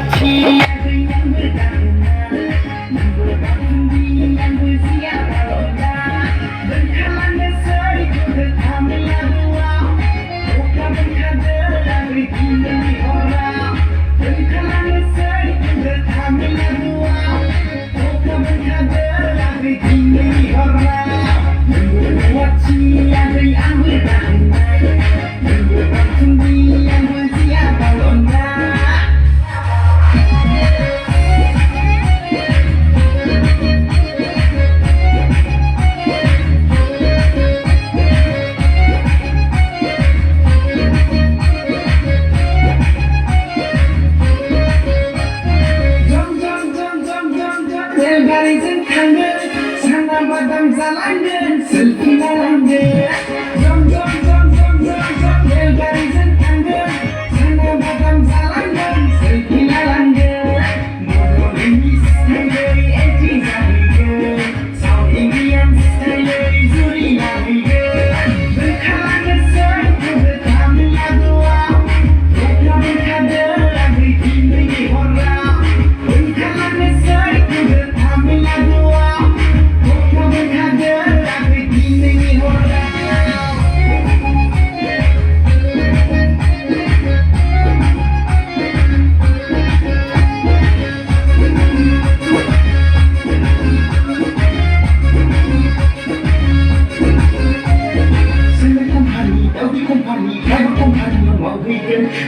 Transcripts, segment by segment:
ruwaci Garizin kangen, sana badam zalangen, selfie nalangen. Jom jom jom jom jom jom, garizin kangen, sana badam zalangen, selfie nalangen. Modern English style, anti zalangen, South Indian style, zuri nalangen. Berkalangan say, berkami adua, berkami kader, agri kini orang. Berkalangan say,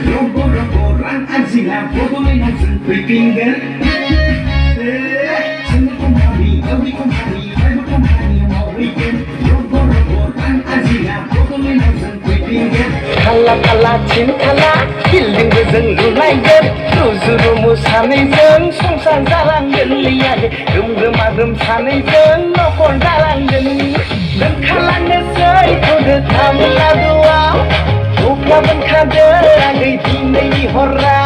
Rogo-rogo azila botolin olsun Pipingen Seni kompani, every company mau weekend Rogo-rogo azila botolin olsun Pipingen Kala-kala cinta 힐링을 누나이건 루즈루무 사내전 송산 자랑전 리아게 금금아금 사내전 너골 자랑전 넌 칼랑에서 이쁘듯 하면 나도와 독합은 카드 아그 빈내이 호라